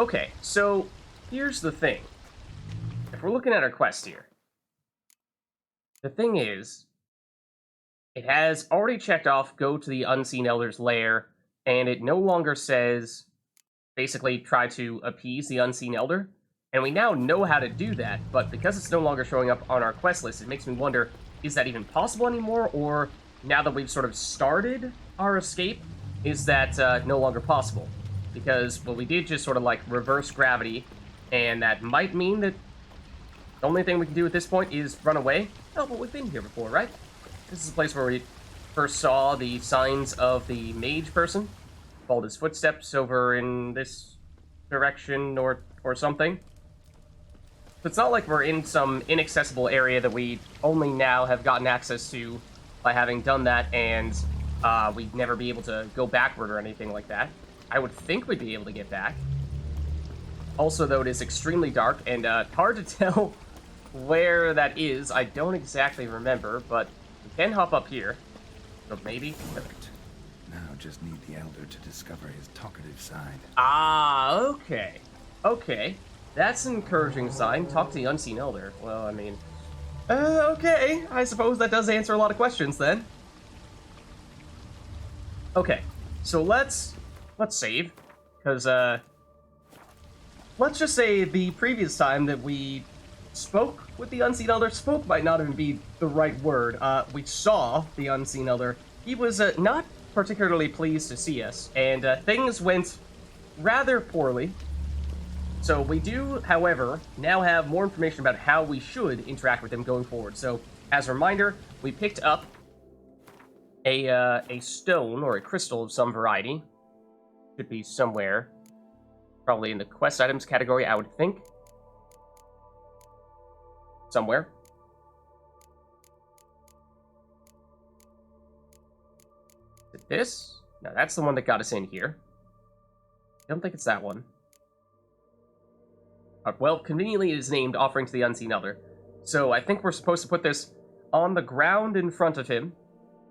Okay, so here's the thing. If we're looking at our quest here, the thing is, it has already checked off go to the Unseen Elder's lair, and it no longer says basically try to appease the Unseen Elder. And we now know how to do that, but because it's no longer showing up on our quest list, it makes me wonder, is that even possible anymore? Or now that we've sort of started our escape, is that no longer possible? Because, well, we did just sort of like reverse gravity, and that might mean that the only thing we can do at this point is run away. Oh, but we've been here before, right? This is the place where we first saw the signs of the mage person. Followed his footsteps over in this direction or something. So it's not like we're in some inaccessible area that we only now have gotten access to by having done that, and we'd never be able to go backward or anything like that. I would think we'd be able to get back. Also, though, it is extremely dark and hard to tell where that is. I don't exactly remember, but we can hop up here. So maybe. Perfect. Now just need the Elder to discover his talkative side. Ah, okay. Okay. That's an encouraging sign. Talk to the Unseen Elder. Well, I mean... okay. I suppose that does answer a lot of questions, then. Okay. So let's save. Because, let's just say the previous time that we spoke with the Unseen Elder, spoke might not even be the right word. We saw the Unseen Elder. He was not particularly pleased to see us, and things went rather poorly. So we do, however, now have more information about how we should interact with him going forward. So, as a reminder, we picked up a stone or a crystal of some variety. Should be somewhere. Probably in the quest items category, I would think. Somewhere. Is it this? No, that's the one that got us in here. I don't think it's that one. Well, conveniently it is named Offering to the Unseen Elder. So I think we're supposed to put this on the ground in front of him.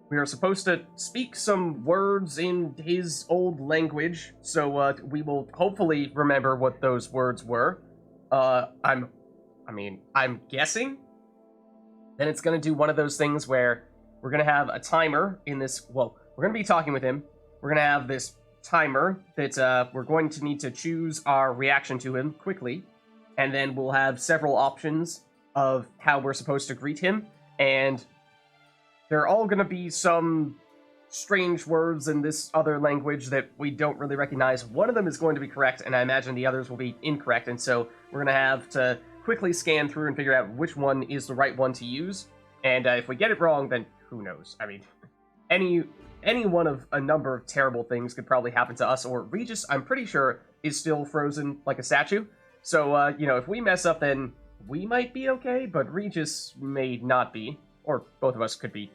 We are supposed to speak some words in his old language, so we will hopefully remember what those words were. I'm guessing. Then it's going to do one of those things where we're going to have a timer in this... Well, we're going to be talking with him. We're going to have this timer that we're going to need to choose our reaction to him quickly. And then we'll have several options of how we're supposed to greet him. And they're all going to be some strange words in this other language that we don't really recognize. One of them is going to be correct, and I imagine the others will be incorrect. And so we're going to have to quickly scan through and figure out which one is the right one to use. And if we get it wrong, then who knows? I mean, any one of a number of terrible things could probably happen to us. Or Regis, I'm pretty sure, is still frozen like a statue. So, if we mess up, then we might be okay, but Regis may not be. Or both of us could be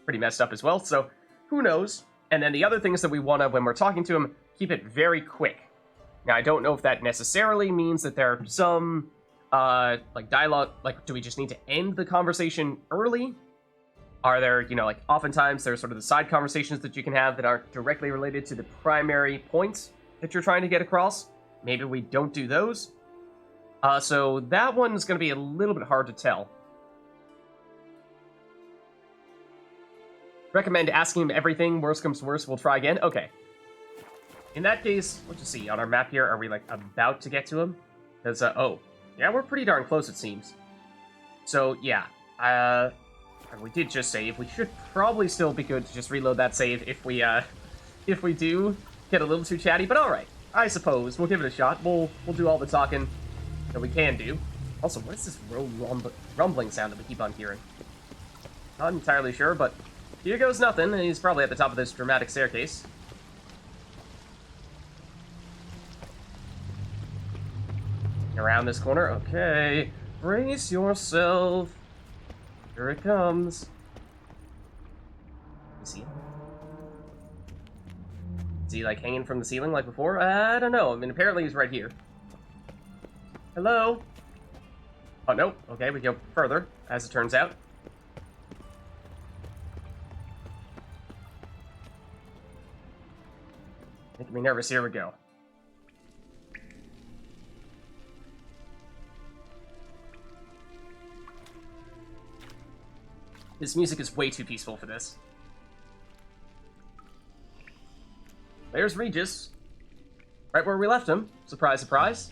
pretty messed up as well, so who knows? And then the other things that we want to, when we're talking to him, keep it very quick. Now, I don't know if that necessarily means that there are some, dialogue, do we just need to end the conversation early? Are there, oftentimes there's sort of the side conversations that you can have that aren't directly related to the primary points that you're trying to get across? Maybe we don't do those. So that one's going to be a little bit hard to tell. Recommend asking him everything. Worst comes to worst, we'll try again. Okay. In that case, let's just see. On our map here, are we, about to get to him? Because, yeah, we're pretty darn close, it seems. So, yeah. We did just save. We should probably still be good to just reload that save if we do get a little too chatty. But alright. I suppose. We'll give it a shot. We'll do all the talking that we can do. Also, what is this rumbling sound that we keep on hearing? Not entirely sure, but here goes nothing, and he's probably at the top of this dramatic staircase. Around this corner. Okay. Brace yourself. Here it comes. Is he, hanging from the ceiling like before? I don't know. I mean, apparently he's right here. Hello? Oh, no. Okay, we go further, as it turns out. Making me nervous. Here we go. This music is way too peaceful for this. There's Regis. Right where we left him. Surprise, surprise.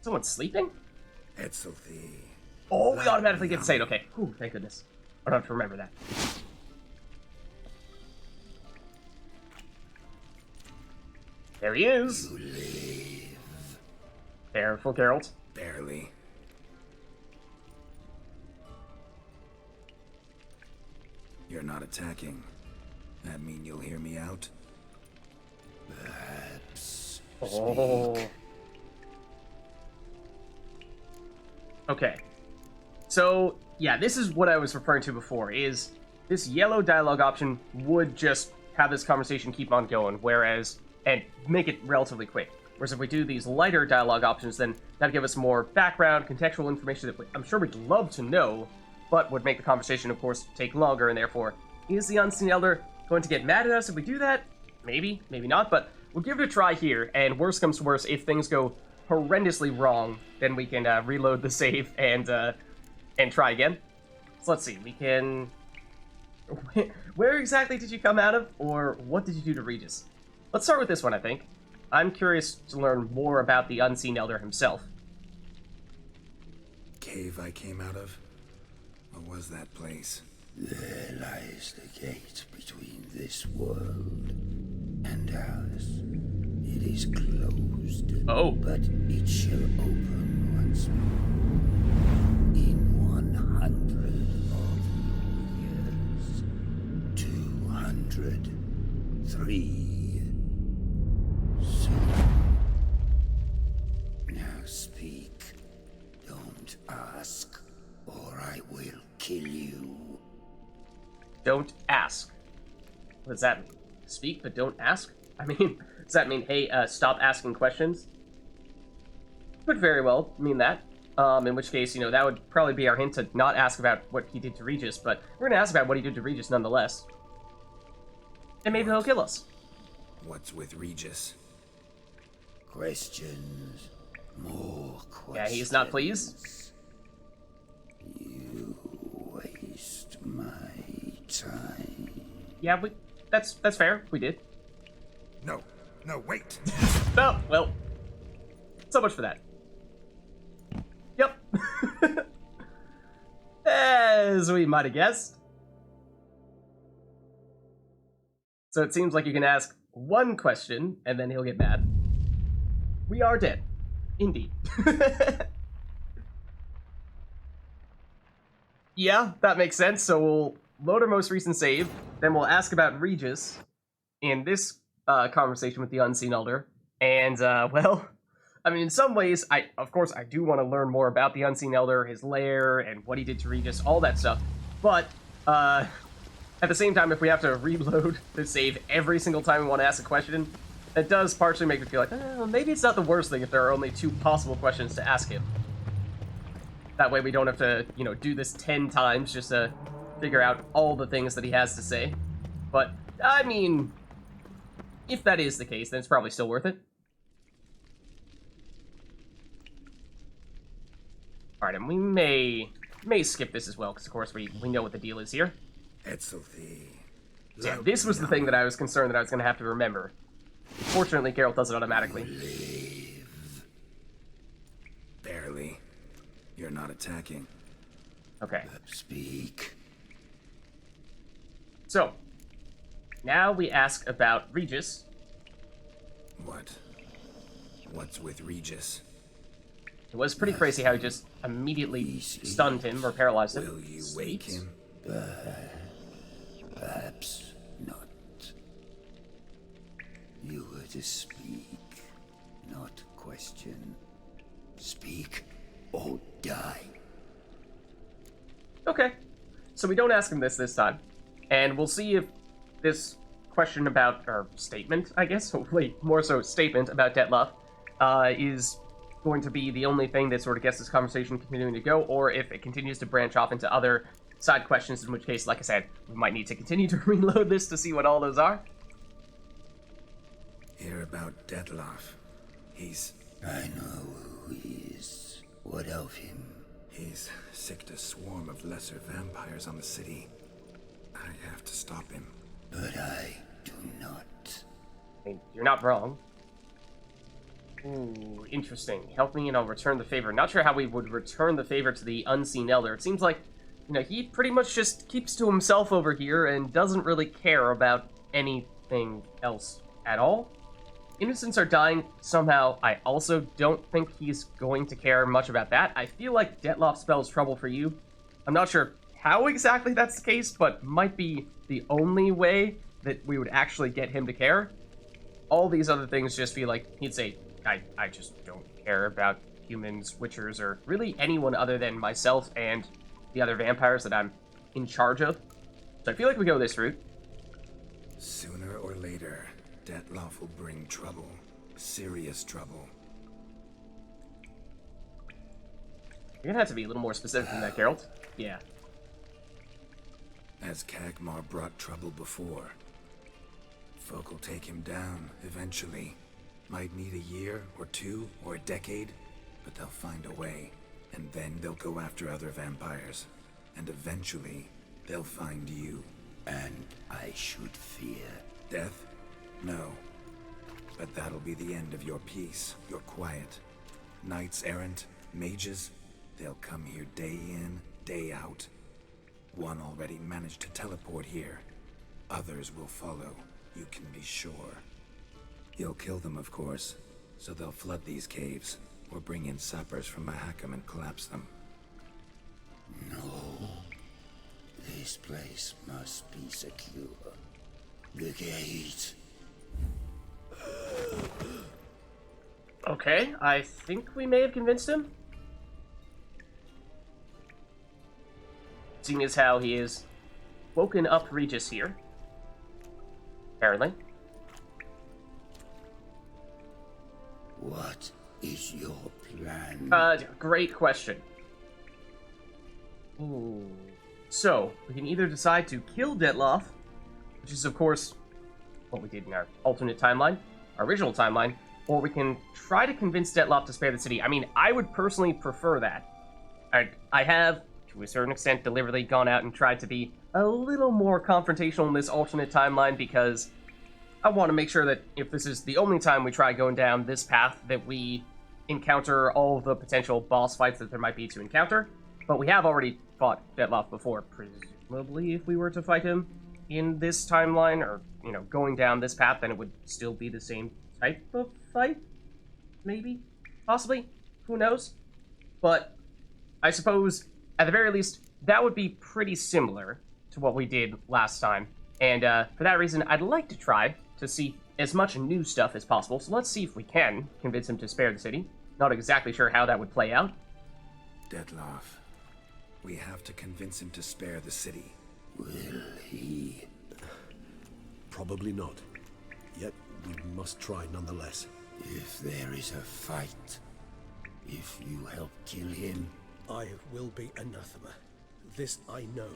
Someone's sleeping? Etzelthy. Oh, we automatically get saved. Okay. Whew, thank goodness. I don't have to remember that. There he is. You live. Careful, Geralt. Barely. You're not attacking. That mean you'll hear me out? Perhaps. Oh. Okay. So, yeah, this is what I was referring to before, is this yellow dialogue option would just have this conversation keep on going, whereas, and make it relatively quick. Whereas if we do these lighter dialogue options, then that'd give us more background, contextual information that I'm sure we'd love to know, but would make the conversation, of course, take longer, and therefore, is the Unseen Elder going to get mad at us if we do that? Maybe, maybe not, but we'll give it a try here, and worst comes to worst, if things go horrendously wrong, then we can reload the save and try again. So let's see, we can... Where exactly did you come out of, or what did you do to Regis? Let's start with this one, I think. I'm curious to learn more about the Unseen Elder himself. Cave I came out of? What was that place? There lies the gate between this world and ours. It is closed. Oh. But it shall open once more. In 100 of years. 200. 3. Soon. Now speak. Don't ask, or I will kill you. Don't ask. What does that mean? Speak, but don't ask? I mean, does that mean, hey, stop asking questions? Could very well mean that. In which case, that would probably be our hint to not ask about what he did to Regis, but we're gonna ask about what he did to Regis nonetheless. And maybe he'll kill us. What's with Regis? Questions. More questions. Yeah, he's not pleased. You waste my time. Yeah, that's fair. We did. No, wait! Oh, well. So much for that. Yep. As we might have guessed. So it seems like you can ask one question, and then he'll get mad. We are dead. Indeed. Yeah, that makes sense. So we'll load our most recent save, then we'll ask about Regis in this conversation with the Unseen Elder. And, well, I mean, in some ways, of course, I do want to learn more about the Unseen Elder, his lair, and what he did to Regis, all that stuff. But, at the same time, if we have to reload the save every single time we want to ask a question, it does partially make me feel like, maybe it's not the worst thing if there are only 2 possible questions to ask him. That way we don't have to, do this 10 times just to figure out all the things that he has to say. But, I mean, if that is the case, then it's probably still worth it. Alright, and we may skip this as well, because of course we know what the deal is here. Etzelthy. So yeah, this was the thing that I was concerned that I was going to have to remember. Fortunately, Geralt does it automatically. Live. Barely. You're not attacking. Okay. Speak. So, now we ask about Regis. What? What's with Regis? It was pretty crazy how he just immediately stunned him or paralyzed him. Will you wake him? Perhaps not. You were to speak, not question. Speak or die. Okay. So we don't ask him this time. And we'll see if this question about, or statement, I guess, hopefully more so statement about DETLAFF, is going to be the only thing that sort of gets this conversation continuing to go, or if it continues to branch off into other side questions, in which case, like I said, we might need to continue to reload this to see what all those are. Hear about DETLAFF. He's... I know who he is. What of him? He's sicked a swarm of lesser vampires on the city. I have to stop him. But I do not. I mean, you're not wrong. Ooh, interesting. Help me and I'll return the favor. Not sure how we would return the favor to the Unseen Elder. It seems like, he pretty much just keeps to himself over here and doesn't really care about anything else at all. Innocents are dying somehow. I also don't think he's going to care much about that. I feel like DETLAFF spells trouble for you. I'm not sure how exactly that's the case, but might be the only way that we would actually get him to care. All these other things just feel like he'd say, I just don't care about humans, witchers, or really anyone other than myself and the other vampires that I'm in charge of. So I feel like we go this route. Sooner or later, DETLAFF will bring trouble. Serious trouble. You're gonna have to be a little more specific than that, Geralt. Yeah. As Kagmar brought trouble before. Folk will take him down, eventually. Might need a year, or two, or a decade, but they'll find a way. And then they'll go after other vampires. And eventually, they'll find you. And I should fear. Death? No. But that'll be the end of your peace, your quiet. Knights errant, mages, they'll come here day in, day out. One already managed to teleport here. Others will follow, you can be sure. You'll kill them, of course, so they'll flood these caves, or bring in sappers from Mahakam and collapse them. No. This place must be secure. The gate. Okay, I think we may have convinced him. Seeing as how he is woken up Regis here. Apparently. What is your plan? Great question. Ooh. So, we can either decide to kill DETLAFF, which is, of course, what we did in our alternate timeline, our original timeline, or we can try to convince DETLAFF to spare the city. I mean, I would personally prefer that. I have, to a certain extent, deliberately gone out and tried to be a little more confrontational in this alternate timeline because I want to make sure that if this is the only time we try going down this path, that we encounter all the potential boss fights that there might be to encounter. But we have already fought DETLAFF before, presumably if we were to fight him in this timeline, or, going down this path, then it would still be the same type of fight? Maybe? Possibly? Who knows? But I suppose, at the very least, that would be pretty similar to what we did last time. And for that reason, I'd like to try to see as much new stuff as possible. So let's see if we can convince him to spare the city. Not exactly sure how that would play out. DETLAFF. We have to convince him to spare the city. Will he? Probably not. Yet we must try nonetheless. If there is a fight, if you help kill him, I will be anathema. This I know.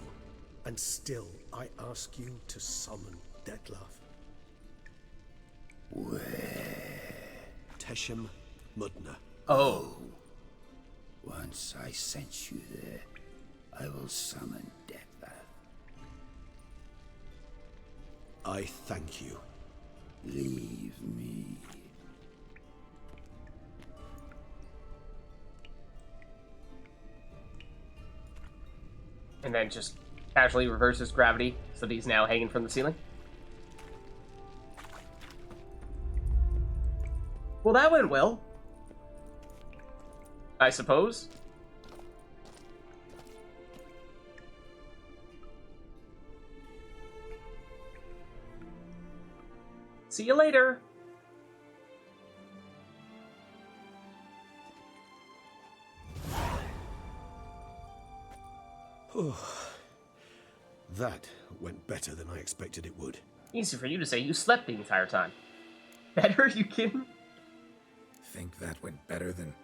And still I ask you to summon DETLAFF. where? Teshem Mudna. Oh. Once I sense you there, I will summon DETLAFF. I thank you. Leave me. And then just casually reverses gravity so that he's now hanging from the ceiling. Well, that went well. I suppose. See you later. That went better than I expected it would. Easy for you to say. You slept the entire time. Better? You kidding? Think that went better than...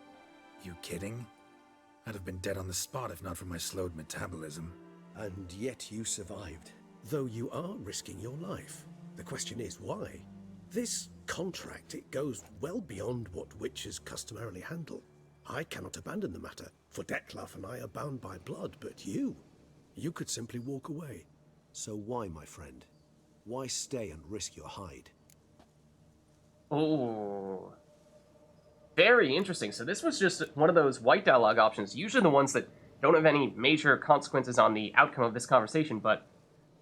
You kidding? I'd have been dead on the spot if not for my slowed metabolism. And yet you survived, though you are risking your life. The question is, why? This contract, it goes well beyond what witches customarily handle. I cannot abandon the matter, for Detlaff and I are bound by blood, but you could simply walk away. So why, my friend? Why stay and risk your hide? Oh, very interesting. So this was just one of those white dialogue options, usually the ones that don't have any major consequences on the outcome of this conversation, but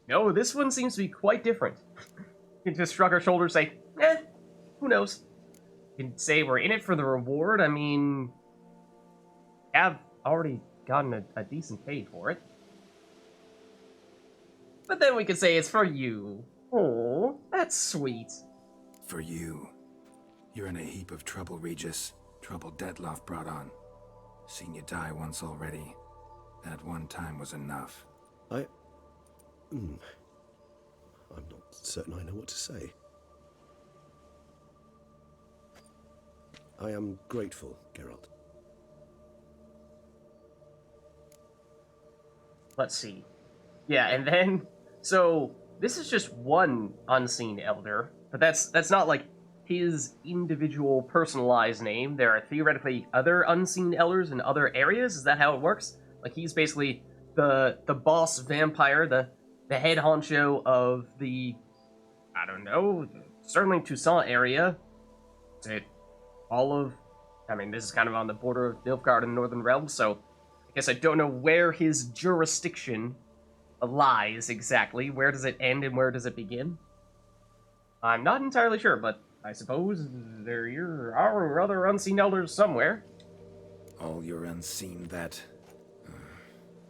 no, this one seems to be quite different. You can just shrug our shoulders, say, who knows? You can say we're in it for the reward. I mean, I've already gotten a decent pay for it. But then we could say it's for you. Oh, that's sweet. For you. You're in a heap of trouble, Regis. Trouble Detlaff brought on. Seen you die once already. That one time was enough. I'm not certain I know what to say. I am grateful, Geralt. Let's see. Yeah, and then, so this is just one unseen elder, but that's not like his individual personalized name. There are theoretically other unseen elders in other areas. Is that how it works? Like he's basically the boss vampire, the head honcho of the, I don't know, certainly Toussaint area. Is it all of, I mean, this is kind of on the border of Nilfgaard and Northern Realms, so I guess I don't know where his jurisdiction lies exactly. Where does it end and where does it begin? I'm not entirely sure, but I suppose there are other unseen elders somewhere. All your unseen that...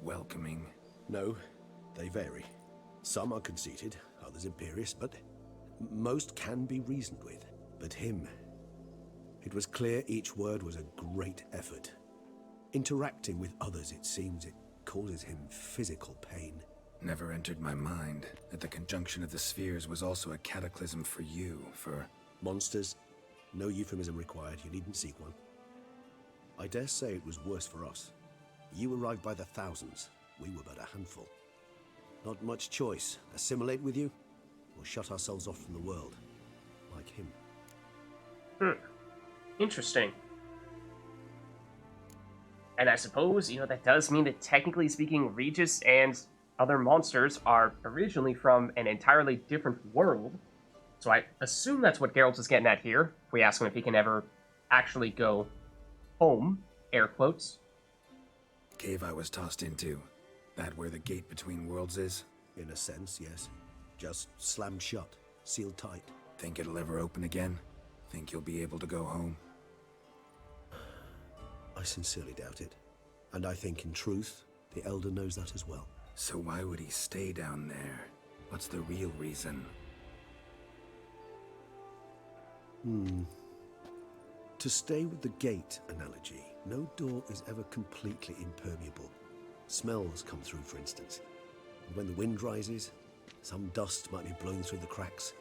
welcoming. No, they vary. Some are conceited, others imperious, but most can be reasoned with. But him... It was clear each word was a great effort. Interacting with others, it seems, it causes him physical pain. Never entered my mind that the conjunction of the spheres was also a cataclysm for you, for... Monsters? No euphemism required, you needn't seek one. I dare say it was worse for us. You arrived by the thousands, we were but a handful. Not much choice, assimilate with you, or shut ourselves off from the world, like him. Interesting. And I suppose, that does mean that technically speaking, Regis and other monsters are originally from an entirely different world. So I assume that's what Geralt is getting at here. If we ask him if he can ever actually go home, air quotes. Cave I was tossed into. That where the gate between worlds is? In a sense, yes. Just slammed shut, sealed tight. Think it'll ever open again? Think you'll be able to go home? I sincerely doubt it. And I think, in truth, the Elder knows that as well. So why would he stay down there? What's the real reason? To stay with the gate analogy, no door is ever completely impermeable. Smells come through, for instance. And when the wind rises, some dust might be blown through the cracks.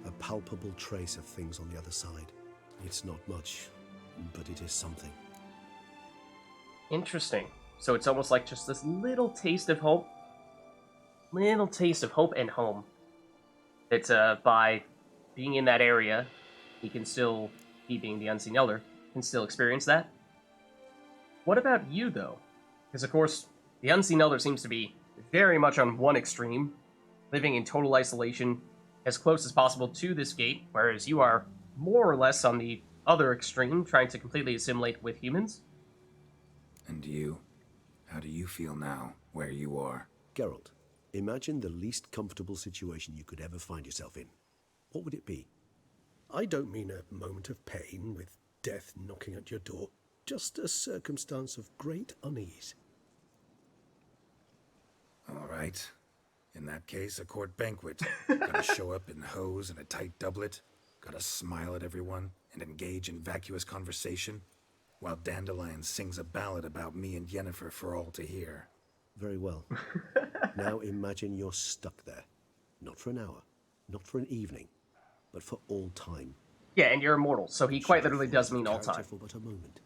A palpable trace of things on the other side. It's not much, but it is something. Interesting. So it's almost like just this little taste of hope. Little taste of hope and home. It's by being in that area, he being the Unseen Elder, can still experience that. What about you, though? Because, of course, the Unseen Elder seems to be very much on one extreme, living in total isolation, as close as possible to this gate, whereas you are more or less on the other extreme, trying to completely assimilate with humans. And you? How do you feel now, where you are? Geralt, imagine the least comfortable situation you could ever find yourself in. What would it be? I don't mean a moment of pain with death knocking at your door. Just a circumstance of great unease. All right. In that case, a court banquet. Gotta show up in hose and a tight doublet. Gotta smile at everyone and engage in vacuous conversation, while Dandelion sings a ballad about me and Yennefer for all to hear. Very well. Now imagine you're stuck there. Not for an hour, not for an evening, but for all time. Yeah, and you're immortal, so he quite literally does mean all time. For but a moment.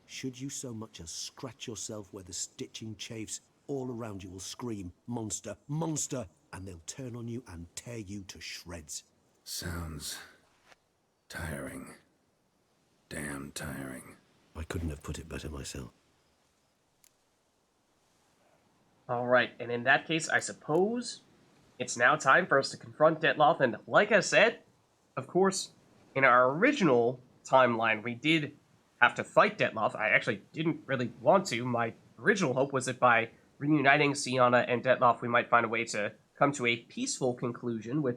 Should you so much as scratch yourself where the stitching chafes, all around you will scream, "Monster, monster!" and they'll turn on you and tear you to shreds. Sounds tiring. Damn tiring. I couldn't have put it better myself. Alright, and in that case, I suppose it's now time for us to confront DETLAFF, and like I said, of course, in our original timeline, we did have to fight DETLAFF. I actually didn't really want to. My original hope was that by reuniting Sienna and DETLAFF, we might find a way to come to a peaceful conclusion with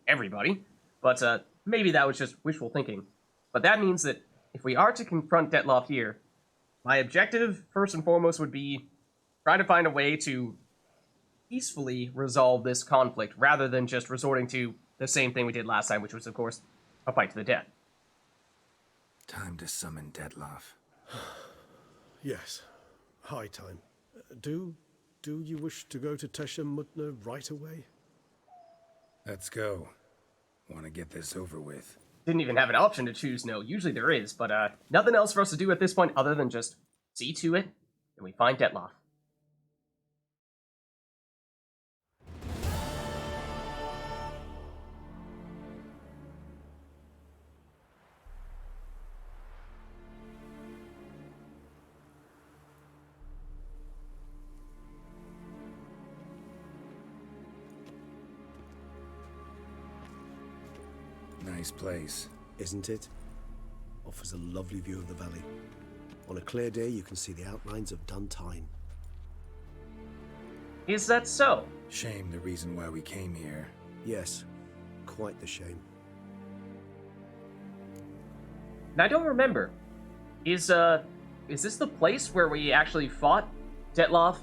everybody, but maybe that was just wishful thinking. But that means that if we are to confront DETLAFF here, my objective, first and foremost, would be try to find a way to peacefully resolve this conflict, rather than just resorting to the same thing we did last time, which was, of course, a fight to the death. Time to summon DETLAFF. Yes, high time. Do you wish to go to Teshem Mutna right away? Let's go. Want to get this over with. Didn't even have an option to choose no. Usually there is, but nothing else for us to do at this point other than just see to it that we find DETLAFF. Nice place. Isn't it? Offers a lovely view of the valley. On a clear day, you can see the outlines of Duntine. Is that so? Shame the reason why we came here. Yes, quite the shame. And I don't remember. Is this the place where we actually fought DETLAFF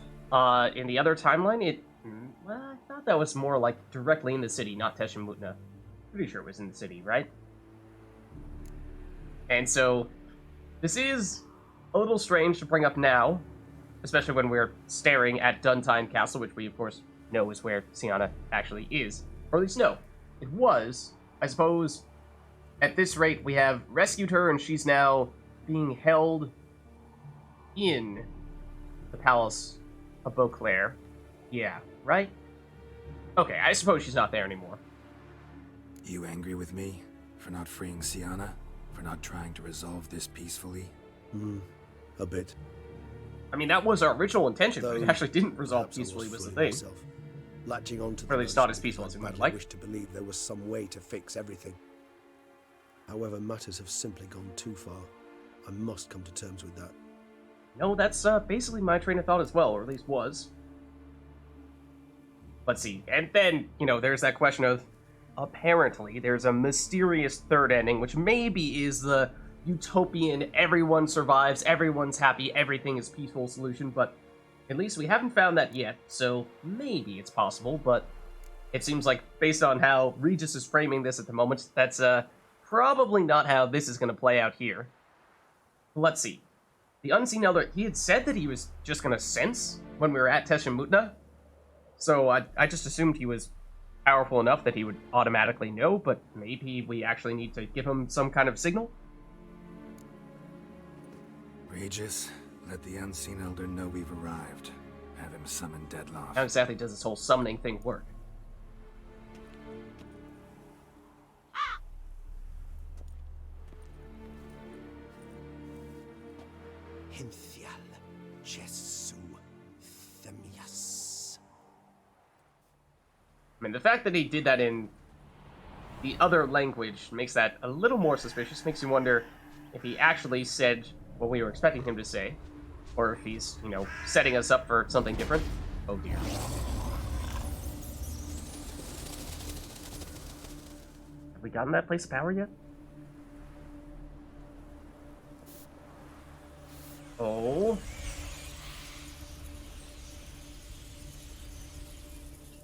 in the other timeline? Well, I thought that was more like directly in the city, not Teshem Mutna. Pretty sure it was in the city, right? And so, this is a little strange to bring up now, especially when we're staring at Duntine Castle, which we, of course, know is where Sienna actually is. Or at least, no. It was. I suppose, at this rate, we have rescued her, and she's now being held in the Palace of Beauclair. Yeah, right? Okay, I suppose she's not there anymore. You angry with me? For not freeing Sienna? For not trying to resolve this peacefully? A bit. I mean, that was our original intention, but Though, it actually didn't resolve perhaps I peacefully was the fooling thing. myself, latching on to Or at least not as peaceful as we might like. I wish to believe there was some way to fix everything. However, matters have simply gone too far. I must come to terms with that. No, that's basically my train of thought as well, or at least was. Let's see. And then, there's that question of, apparently, there's a mysterious third ending, which maybe is the utopian, everyone survives, everyone's happy, everything is peaceful solution, but at least we haven't found that yet, so maybe it's possible, but it seems like, based on how Regis is framing this at the moment, that's probably not how this is going to play out here. Let's see. The Unseen Elder, he had said that he was just going to sense when we were at Teshem Mutna, so I just assumed he was powerful enough that he would automatically know, but maybe we actually need to give him some kind of signal? Regis, let the Unseen Elder know we've arrived. Have him summon DETLAFF. How exactly does this whole summoning thing work? Hinthial Jesu Themias. I mean, the fact that he did that in the other language makes that a little more suspicious. Makes you wonder if he actually said what we were expecting him to say, or if he's, setting us up for something different. Oh dear. Have we gotten that place of power yet? Oh.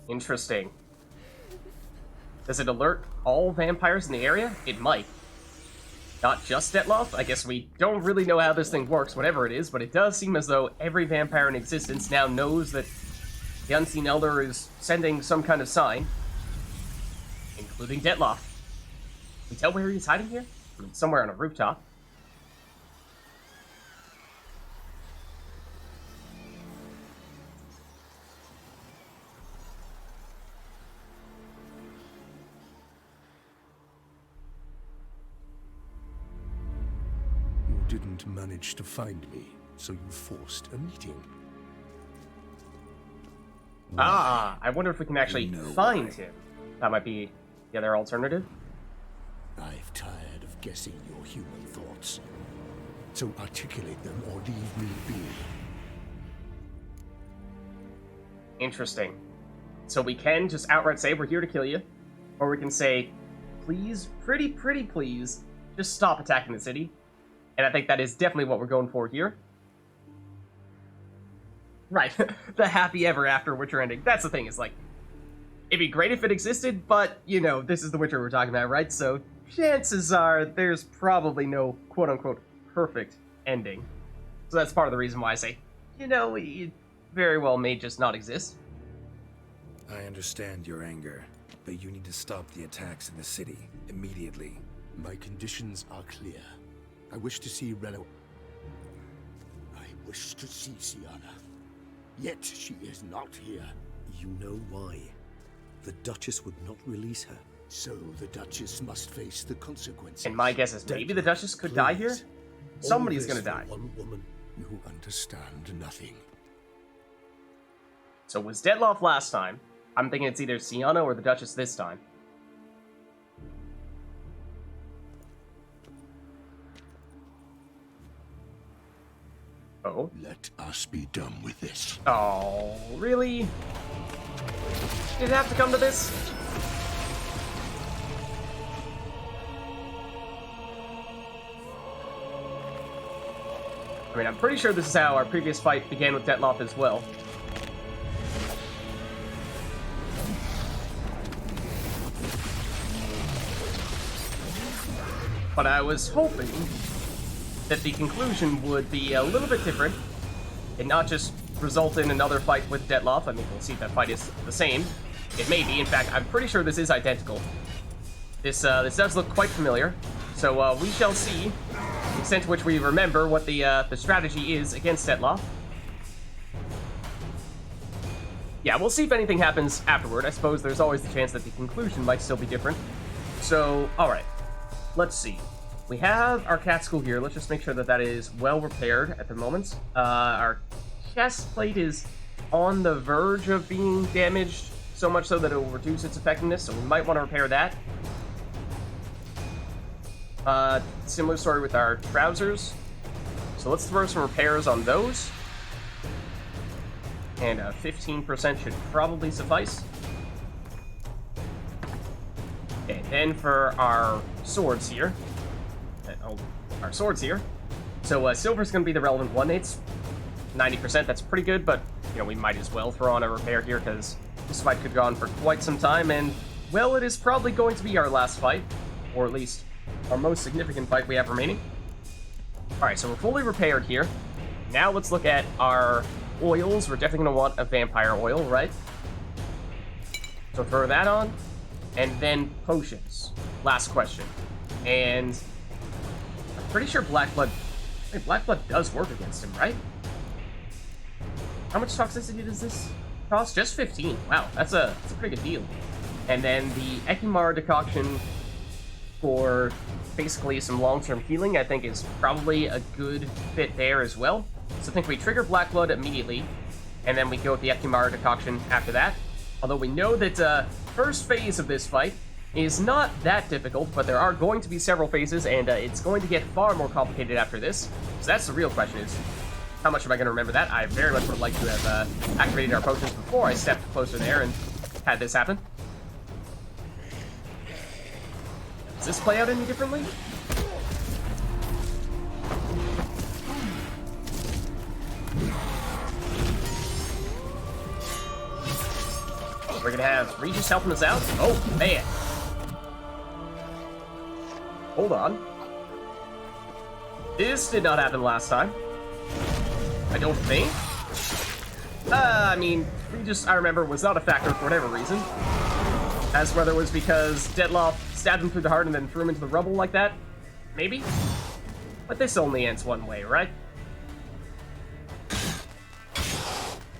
Interesting. Does it alert all vampires in the area? It might. Not just DETLAFF? I guess we don't really know how this thing works, whatever it is, but it does seem as though every vampire in existence now knows that the Unseen Elder is sending some kind of sign, including DETLAFF. Can we tell where he's hiding here? I mean, somewhere on a rooftop. didn't manage to find me, so you forced a meeting. Ah, I wonder if we can actually find him. That might be the other alternative. I've tired of guessing your human thoughts. So articulate them or leave me be. Interesting. So we can just outright say we're here to kill you, or we can say, please, pretty please, just stop attacking the city. And I think that is definitely what we're going for here. Right, the happy ever after Witcher ending. That's the thing, is like, it'd be great if it existed, but, you know, this is the Witcher we're talking about, right? So chances are there's probably no quote-unquote perfect ending. So that's part of the reason why I say, you know, it very well may just not exist. I understand your anger, but you need to stop the attacks in the city immediately. My conditions are clear. I wish to see Relo. I wish to see Sienna. Yet she is not here. You know why. The Duchess would not release her. So the Duchess must face the consequences. And my guess is maybe the Duchess could die here? Somebody's gonna die. One woman. You understand nothing. So it was Detlaff last time. I'm thinking it's either Sienna or the Duchess this time. Oh. Let us be done with this. Oh, really? Did it have to come to this? I mean, I'm pretty sure this is how our previous fight began with Detlaff as well. But I was hoping that the conclusion would be a little bit different and not just result in another fight with Detlaff. I mean, we'll see if that fight is the same. It may be. In fact, I'm pretty sure this is identical. This does look quite familiar. So we shall see the extent to which we remember what the strategy is against Detlaff. Yeah, we'll see if anything happens afterward. I suppose there's always the chance that the conclusion might still be different. So, alright. Let's see. We have our cat school here. Let's just make sure that that is well repaired at the moment. Our chest plate is on the verge of being damaged, so much so that it will reduce its effectiveness, so we might want to repair that. Similar story with our trousers. So let's throw some repairs on those. And 15% should probably suffice. Okay, then for our swords here. Our swords here. So silver's going to be the relevant one. It's 90%. That's pretty good, but you know we might as well throw on a repair here because this fight could go on for quite some time, and well, it is probably going to be our last fight, or at least our most significant fight we have remaining. All right, so we're fully repaired here. Now let's look at our oils. We're definitely going to want a vampire oil, right? So throw that on, and then potions. Last question, and I'm pretty sure Black Blood does work against him, right? How much toxicity does this cost? Just 15. Wow, that's a pretty good deal. And then the Ekimar decoction for basically some long-term healing, I think is probably a good fit there as well. So I think we trigger Black Blood immediately, and then we go with the Ekimar decoction after that. Although we know that first phase of this fight is not that difficult, but there are going to be several phases, and it's going to get far more complicated after this. So that's the real question, is how much am I going to remember that? I very much would like to have activated our potions before I stepped closer there and had this happen. Does this play out any differently? We're going to have Regis helping us out. Oh, man. Hold on. This did not happen last time. I don't think. I mean, Regis, I remember, was not a factor for whatever reason. As whether it was because Detlaff stabbed him through the heart and then threw him into the rubble like that. Maybe. But this only ends one way, right?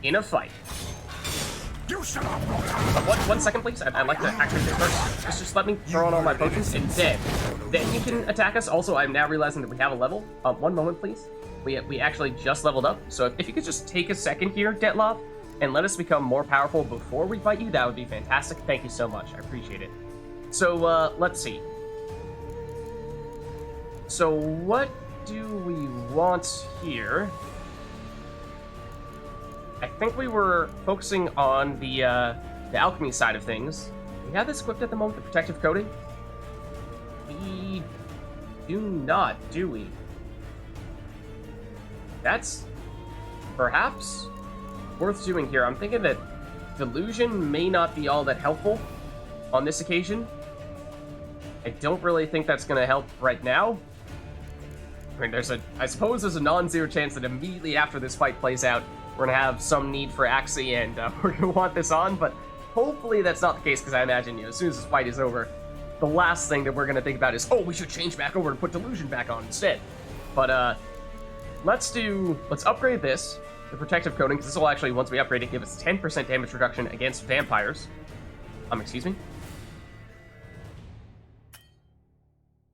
In a fight. You One second, please. I'd like to activate this first. Just let me throw on all my potions, and then you can attack us. Also, I'm now realizing that we have a level. One moment, please. We actually just leveled up, so if you could just take a second here, DETLAFF, and let us become more powerful before we fight you, that would be fantastic. Thank you so much. I appreciate it. So, let's see. So, what do we want here? I think we were focusing on the alchemy side of things. We have this equipped at the moment, the protective coating? We do not, do we? That's perhaps worth doing here. I'm thinking that delusion may not be all that helpful on this occasion. I don't really think that's going to help right now. I mean, I suppose there's a non-zero chance that immediately after this fight plays out, we're going to have some need for Axie, and we're going to want this on, but hopefully that's not the case, because I imagine, as soon as this fight is over, the last thing that we're going to think about is, oh, we should change back over and put Delusion back on instead. But, let's upgrade this, the protective coating, because this will actually, once we upgrade it, give us 10% damage reduction against vampires. Excuse me?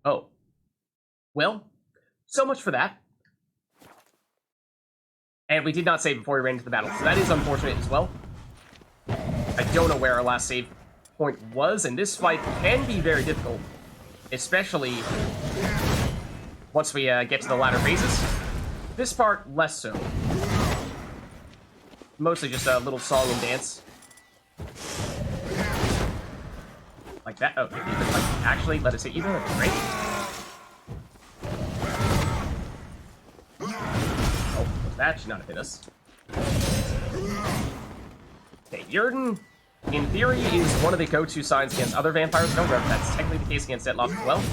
Oh. Well, so much for that. And we did not save before we ran into the battle, so that is unfortunate as well. I don't know where our last save point was, and this fight can be very difficult, especially once we get to the latter phases. This part, less so. Mostly just a little song and dance. Like that. Oh, if you could, like, actually let us hit you, that'd be great. That should not have hit us. Okay, Yrden, in theory, is one of the go-to signs against other vampires. No, that's technically the case against DETLAFF as well.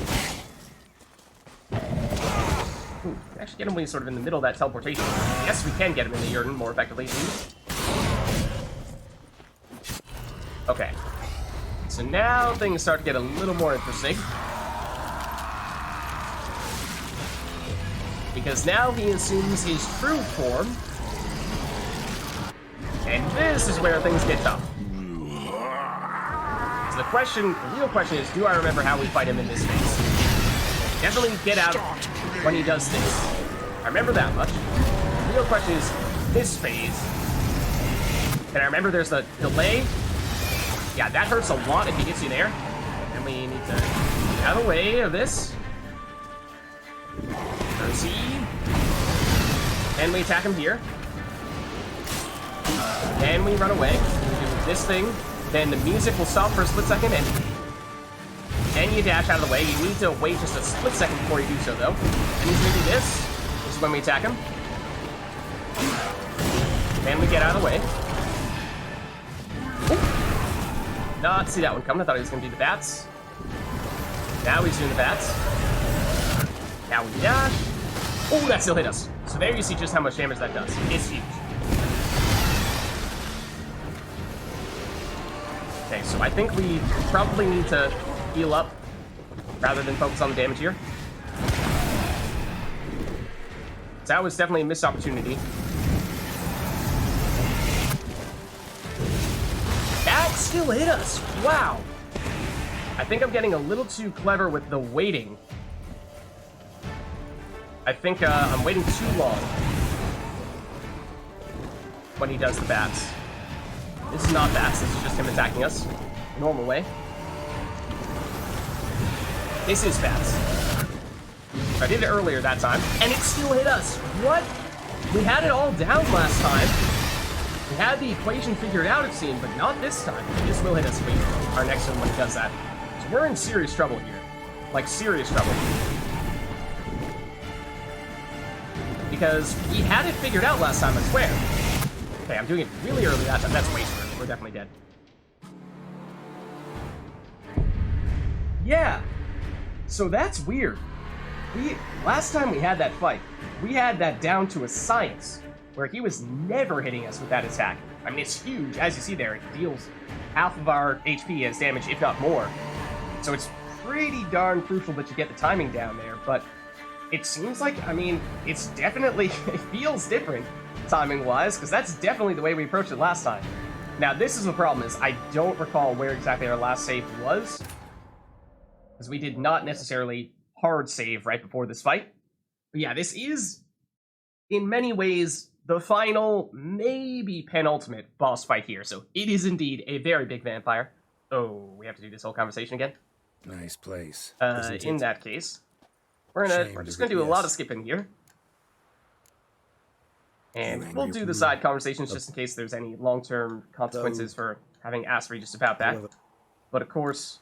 Ooh, actually get him when he's sort of in the middle of that teleportation. Yes, we can get him in the Yrden more effectively. Okay. So now things start to get a little more interesting. Because now he assumes his true form. And this is where things get tough. So the real question is, do I remember how we fight him in this phase? Definitely get out when he does this. I remember that much. The real question is, this phase. Can I remember there's the delay? Yeah, that hurts a lot if he gets you there. And we need to get out of the way of this. See? And we attack him here. And we run away. We do this thing. Then the music will stop for a split second, and then you dash out of the way. You need to wait just a split second before you do so, though. And he's gonna do this. This is when we attack him. Then we get out of the way. Ooh. Not see that one coming. I thought he was gonna do the bats. Now he's doing the bats. Now we dash. Oh, that still hit us. So there you see just how much damage that does. It's huge. Okay, so I think we probably need to heal up rather than focus on the damage here. So that was definitely a missed opportunity. That still hit us. Wow. I think I'm getting a little too clever with the waiting. I think I'm waiting too long when he does the bats. This is not bats, this is just him attacking us. Normal way. This is bats. I did it earlier that time, and it still hit us. What? We had it all down last time. We had the equation figured out, it seemed, but not this time. This will hit us if we our next one when he does that. So we're in serious trouble here. Like, serious trouble. Because he had it figured out last time, I swear. Okay, I'm doing it really early that time. That's way too early. We're definitely dead. Yeah. So that's weird. Last time we had that fight, we had that down to a science, where he was never hitting us with that attack. I mean, it's huge. As you see there, it deals half of our HP as damage, if not more. So it's pretty darn crucial that you get the timing down there, but it seems like, I mean, it's definitely, it feels different timing-wise, because that's definitely the way we approached it last time. Now, this is the problem, is I don't recall where exactly our last save was, because we did not necessarily hard save right before this fight. But yeah, this is, in many ways, the final, maybe penultimate boss fight here. So it is indeed a very big vampire. Oh, we have to do this whole conversation again? Nice place. In that case, we're just gonna do a lot of skipping here. And we'll do the side conversations just in case there's any long-term consequences for having asked Regis about that. But of course,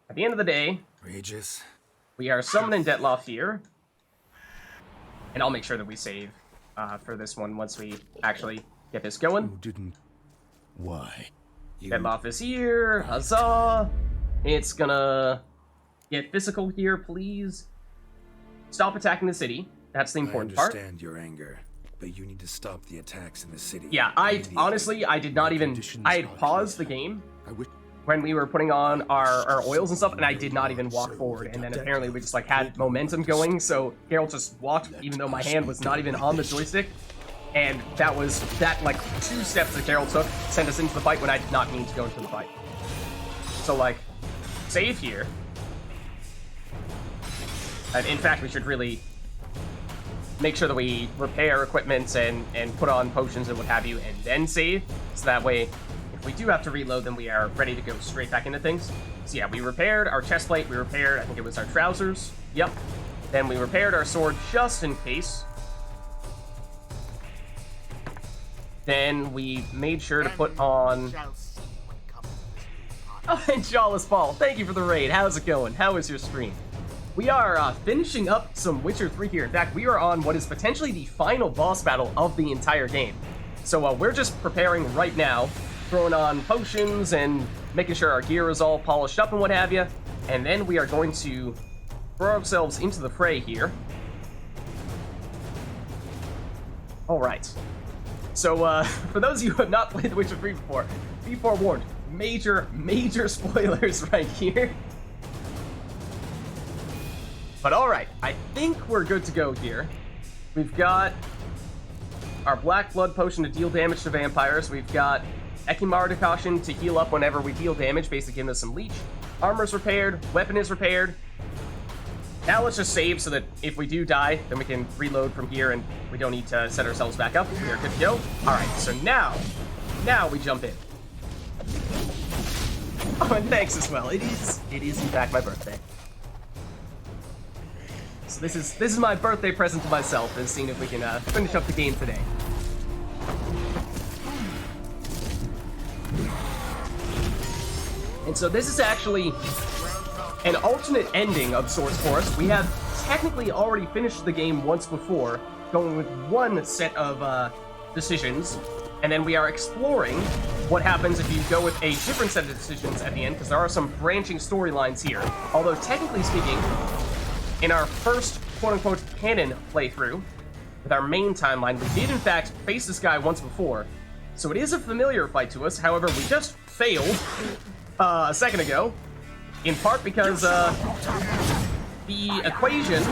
at the end of the day, Regis, we are summoning DETLAFF here. And I'll make sure that we save for this one once we actually get this going. You didn't. Why? DETLAFF is here. Huzzah! It's gonna get physical here, please. Stop attacking the city. That's the important part. I understand your anger, but you need to stop the attacks in the city. Yeah, I did not even... I had paused the game when we were putting on our oils and stuff, and I did not even walk forward. And then apparently we just like had momentum going, so Geralt just walked, even though my hand was not even on the joystick. And that like 2 steps that Geralt took sent us into the fight when I did not mean to go into the fight. So like, save here. And in fact, we should really make sure that we repair equipment and put on potions and what have you, and then save. So that way, if we do have to reload, then we are ready to go straight back into things. So yeah, we repaired our chest plate, we repaired, I think it was our trousers. Yep. Then we repaired our sword just in case. Then we made sure to put on... Oh, and Jawless Ball, thank you for the raid. How's it going? How is your stream? We are finishing up some Witcher 3 here. In fact, we are on what is potentially the final boss battle of the entire game. So we're just preparing right now, throwing on potions and making sure our gear is all polished up and what have you. And then we are going to throw ourselves into the fray here. All right. So for those of you who have not played The Witcher 3 before, be forewarned. Major spoilers right here. But alright, I think we're good to go here. We've got our Black Blood Potion to deal damage to vampires. We've got Ekimara Decoction to heal up whenever we deal damage, basically giving us some leech. Armor's repaired, weapon is repaired. Now let's just save so that if we do die, then we can reload from here and we don't need to set ourselves back up. We are good to go. Alright, so now we jump in. Oh, and thanks as well. It is in fact my birthday. So this is my birthday present to myself, is seeing if we can finish up the game today. And so this is actually an alternate ending of sorts for us. We have technically already finished the game once before, going with one set of decisions, and then we are exploring what happens if you go with a different set of decisions at the end, because there are some branching storylines here. Although technically speaking, in our first quote-unquote canon playthrough, with our main timeline, we did in fact face this guy once before. So it is a familiar fight to us, however, we just failed a second ago, in part because the equation,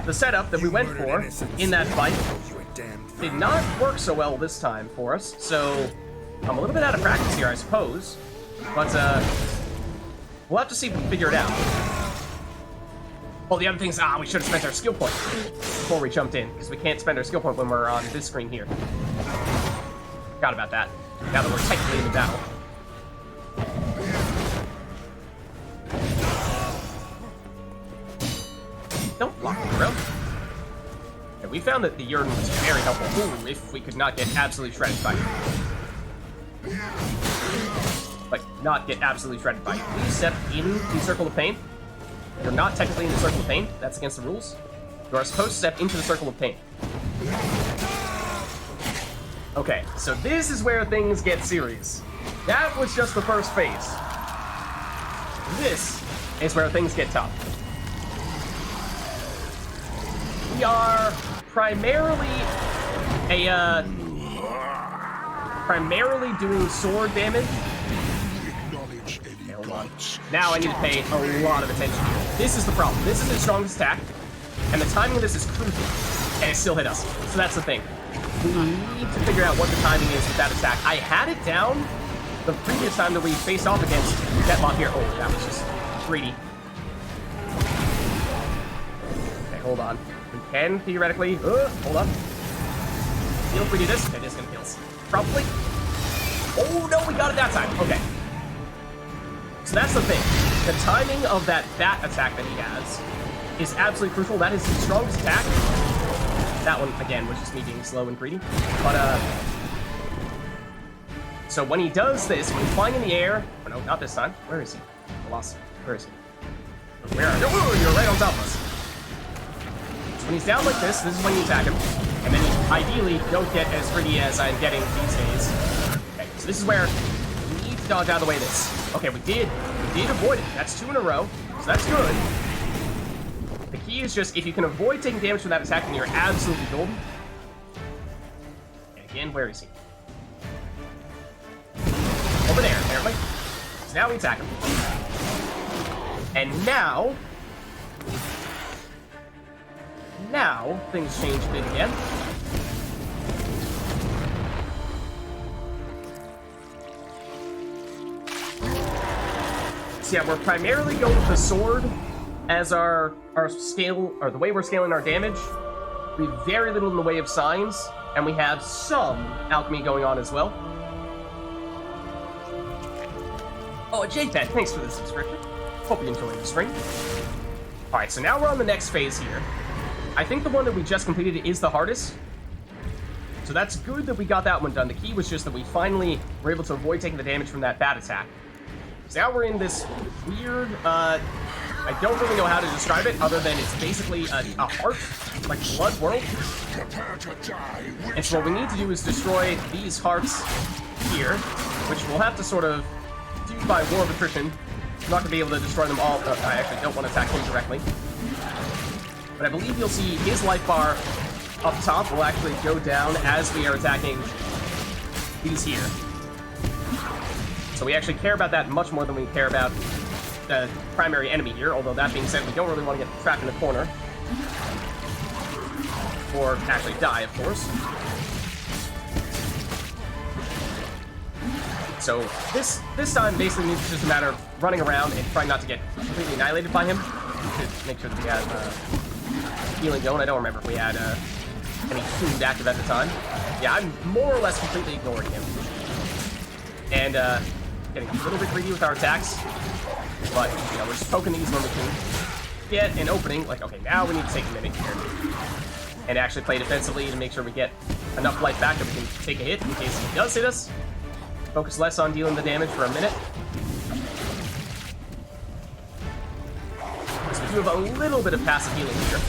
the setup that we went for in that fight did not work so well this time for us, so I'm a little bit out of practice here, I suppose, but we'll have to see if we can figure it out. Oh, the other thing is, we should have spent our skill point before we jumped in, because we can't spend our skill point when we're on this screen here. Forgot about that, now that we're technically in the battle. Don't block me, bro. Yeah, we found that the urine was very helpful. Ooh, if we could not get absolutely shredded by it. Like, not get absolutely shredded by it. Please step in the circle of pain. You're not technically in the circle of pain. That's against the rules. You are supposed to step into the circle of pain. Okay, so this is where things get serious. That was just the first phase. This is where things get tough. We are primarily doing sword damage. Now I need to pay a lot of attention here. This is the problem. This is his strongest attack, and the timing of this is crucial, and it still hit us. So that's the thing. We need to figure out what the timing is with that attack. I had it down the previous time that we faced off against DETLAFF here. Oh, that was just greedy. Okay, hold on. We can theoretically... hold up. Feel if we do this. Okay, this is gonna kill us. Probably. Oh, no, we got it that time. Okay. So that's the thing. The timing of that bat attack that he has is absolutely crucial. That is his strongest attack. That one, again, was just me being slow and greedy. But, so when he does this, when he's flying in the air... Oh, no, not this time. Where is he? I lost him. Where is he? Where are you? Ooh, you're right on top of us. So when he's down like this is when you attack him. And then you ideally don't get as greedy as I'm getting these days. Okay, so this is where we need to dodge out of the way of this. Okay, we did avoid it. That's 2 in a row, so that's good. The key is just, if you can avoid taking damage from that attack, then you're absolutely golden. And again, where is he? Over there, apparently. So now we attack him. And now, things change a bit again. So yeah, we're primarily going with the sword as our scale, or the way we're scaling our damage. We have very little in the way of signs, and we have some alchemy going on as well. Oh, Jake-Ben, thanks for the subscription. Hope you're enjoying the stream. Alright, so now we're on the next phase here. I think the one that we just completed is the hardest. So that's good that we got that one done. The key was just that we finally were able to avoid taking the damage from that bat attack. So now we're in this weird, I don't really know how to describe it, other than it's basically a heart, like blood world. And so what we need to do is destroy these hearts here, which we'll have to sort of do by war of attrition. I'm not going to be able to destroy them all. I actually don't want to attack him directly. But I believe you'll see his life bar up top will actually go down as we are attacking these here. So we actually care about that much more than we care about the primary enemy here, although that being said, we don't really want to get trapped in a corner. Or actually die, of course. So this time basically it's just a matter of running around and trying not to get completely annihilated by him. To make sure that we have healing going. I don't remember if we had any food active at the time. Yeah, I'm more or less completely ignoring him. And getting a little bit greedy with our attacks. But, you know, we're just poking these when we can get an opening. Like, okay, now we need to take a minute here. And actually play defensively to make sure we get enough life back that we can take a hit in case he does hit us. Focus less on dealing the damage for a minute. So we do have a little bit of passive healing here.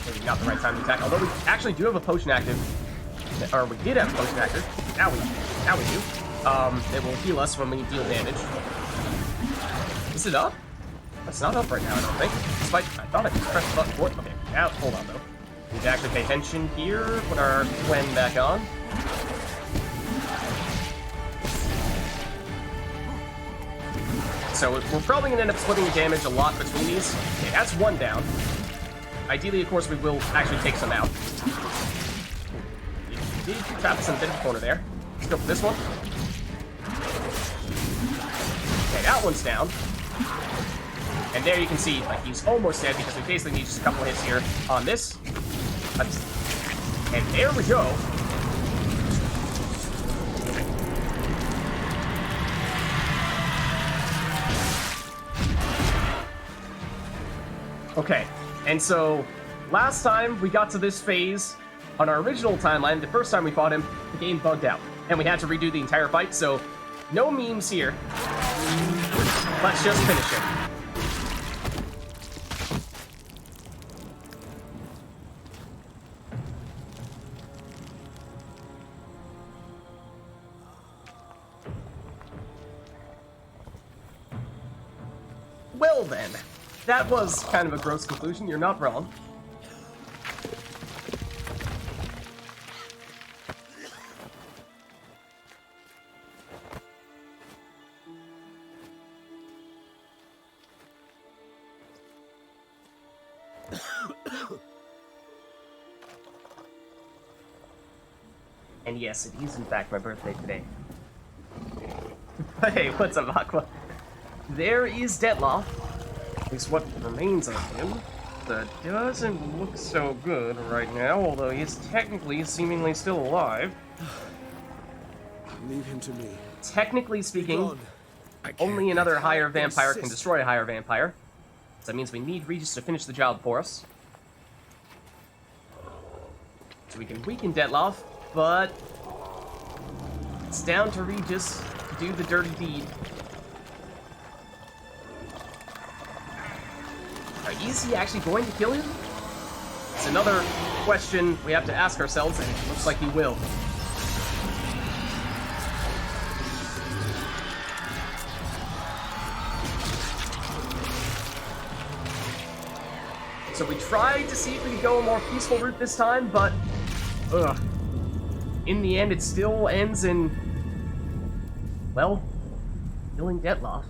Maybe not the right time to attack. Although we actually do have a potion active. Or we did have a potion active. Now we do. It will heal us when we deal damage. Is it up? It's not up right now, I don't think. Despite, I thought I just pressed the button for it. Okay, now, hold on though. We need to actually pay attention here. Put our Gwen back on. So we're probably going to end up splitting the damage a lot between these. Okay, that's one down. Ideally, of course, we will actually take some out. He did trap us in a bit of a corner there. Let's go for this one. Okay, that one's down. And there you can see, like, he's almost dead because we basically need just a couple hits here on this. And there we go. Okay, and so last time we got to this phase on our original timeline, the first time we fought him, the game bugged out. And we had to redo the entire fight, so no memes here. Let's just finish it. Well then, that was kind of a gross conclusion, you're not wrong. And yes, it is in fact my birthday today. Hey, what's up, Aqua? There is DETLAFF. At least what remains of him. That doesn't look so good right now, although he's technically seemingly still alive. Leave him to me. Technically speaking, Gone. only another higher vampire can destroy a higher vampire. So that means we need Regis to finish the job for us. So we can weaken DETLAFF, but it's down to Regis to do the dirty deed. Now, is he actually going to kill him? It's another question we have to ask ourselves, and it looks like he will. So we tried to see if we could go a more peaceful route this time, but in the end it still ends in, well, killing DETLAFF.